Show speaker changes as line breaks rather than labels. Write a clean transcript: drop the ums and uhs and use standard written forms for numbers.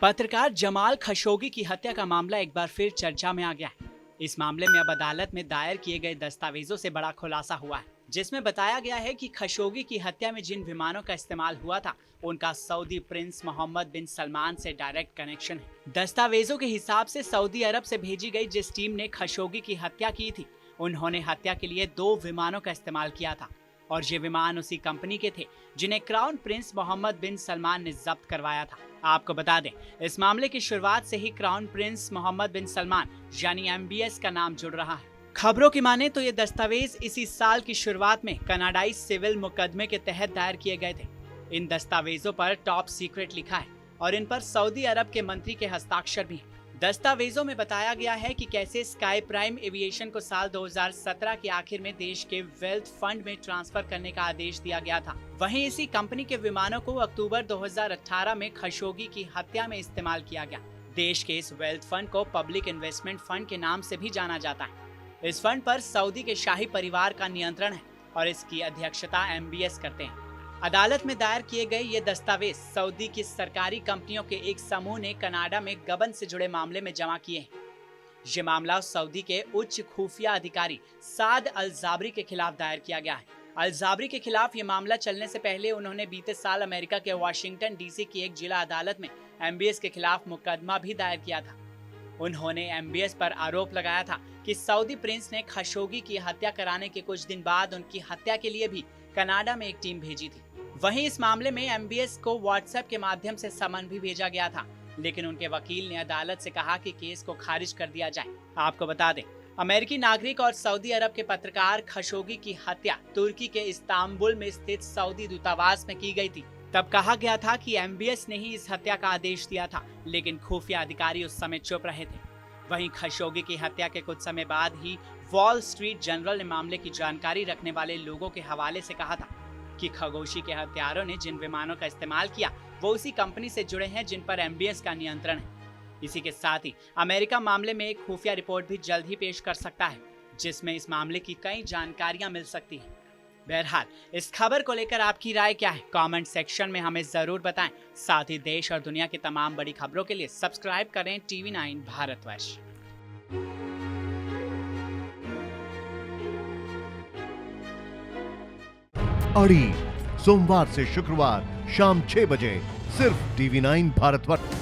पत्रकार जमाल खशोगी की हत्या का मामला एक बार फिर चर्चा में आ गया है। इस मामले में अब अदालत में दायर किए गए दस्तावेजों से बड़ा खुलासा हुआ है, जिसमें बताया गया है कि खशोगी की हत्या में जिन विमानों का इस्तेमाल हुआ था उनका सऊदी प्रिंस मोहम्मद बिन सलमान से डायरेक्ट कनेक्शन है। दस्तावेजों के हिसाब से सऊदी अरब से भेजी गई जिस टीम ने खशोगी की हत्या की थी, उन्होंने हत्या के लिए 2 विमानों का इस्तेमाल किया था और ये विमान उसी कंपनी के थे जिन्हें क्राउन प्रिंस मोहम्मद बिन सलमान ने जब्त करवाया था। आपको बता दें, इस मामले की शुरुआत से ही क्राउन प्रिंस मोहम्मद बिन सलमान यानी MBS का नाम जुड़ रहा है। खबरों की माने तो ये दस्तावेज इसी साल की शुरुआत में कनाडाई सिविल मुकदमे के तहत दायर किए गए थे। इन दस्तावेजों पर टॉप सीक्रेट लिखा है और इन पर सऊदी अरब के मंत्री के हस्ताक्षर भी हैं। दस्तावेजों में बताया गया है कि कैसे स्काई प्राइम एविएशन को साल 2017 के आखिर में देश के वेल्थ फंड में ट्रांसफर करने का आदेश दिया गया था। वहीं इसी कंपनी के विमानों को अक्टूबर 2018 में खशोगी की हत्या में इस्तेमाल किया गया। देश के इस वेल्थ फंड को पब्लिक इन्वेस्टमेंट फंड के नाम से भी जाना जाता है। इस फंड पर सऊदी के शाही परिवार का नियंत्रण है और इसकी अध्यक्षता MBS करते हैं। अदालत में दायर किए गए ये दस्तावेज सऊदी की सरकारी कंपनियों के एक समूह ने कनाडा में गबन से जुड़े मामले में जमा किए हैं। ये मामला सऊदी के उच्च खुफिया अधिकारी साद अल जाबरी के खिलाफ दायर किया गया है। अल जाबरी के खिलाफ ये मामला चलने से पहले उन्होंने बीते साल अमेरिका के वाशिंगटन DC की एक जिला अदालत में MBS के खिलाफ मुकदमा भी दायर किया था। उन्होंने MBS पर आरोप लगाया था कि सऊदी प्रिंस ने खशोगी की हत्या कराने के कुछ दिन बाद उनकी हत्या के लिए भी कनाडा में एक टीम भेजी थी। वहीं इस मामले में MBS को व्हाट्सएप के माध्यम से समन भी भेजा गया था, लेकिन उनके वकील ने अदालत से कहा कि केस को खारिज कर दिया जाए। आपको बता दें, अमेरिकी नागरिक और सऊदी अरब के पत्रकार खशोगी की हत्या तुर्की के इस्तांबुल में स्थित सऊदी दूतावास में की गई थी। तब कहा गया था कि MBS ने ही इस हत्या का आदेश दिया था, लेकिन खुफिया अधिकारी उस समय चुप रहे थे। वहीं खशोगी की हत्या के कुछ समय बाद ही वॉल स्ट्रीट जर्नल ने मामले की जानकारी रखने वाले लोगों के हवाले से कहा था कि खशोगी के हत्यारों ने जिन विमानों का इस्तेमाल किया वो उसी कंपनी से जुड़े हैं जिन पर MBS का नियंत्रण है। इसी के साथ ही अमेरिका मामले में एक खुफिया रिपोर्ट भी जल्द ही पेश कर सकता है, जिसमें इस मामले की कई जानकारियां मिल सकती हैं। बहरहाल, इस खबर को लेकर आपकी राय क्या है, कमेंट सेक्शन में हमें जरूर बताएं। साथ ही देश और दुनिया की तमाम बड़ी खबरों के लिए सब्सक्राइब करें TV9 भारतवर्ष।
अड़ी सोमवार से शुक्रवार शाम 6 बजे सिर्फ TV9 भारतवर्ष।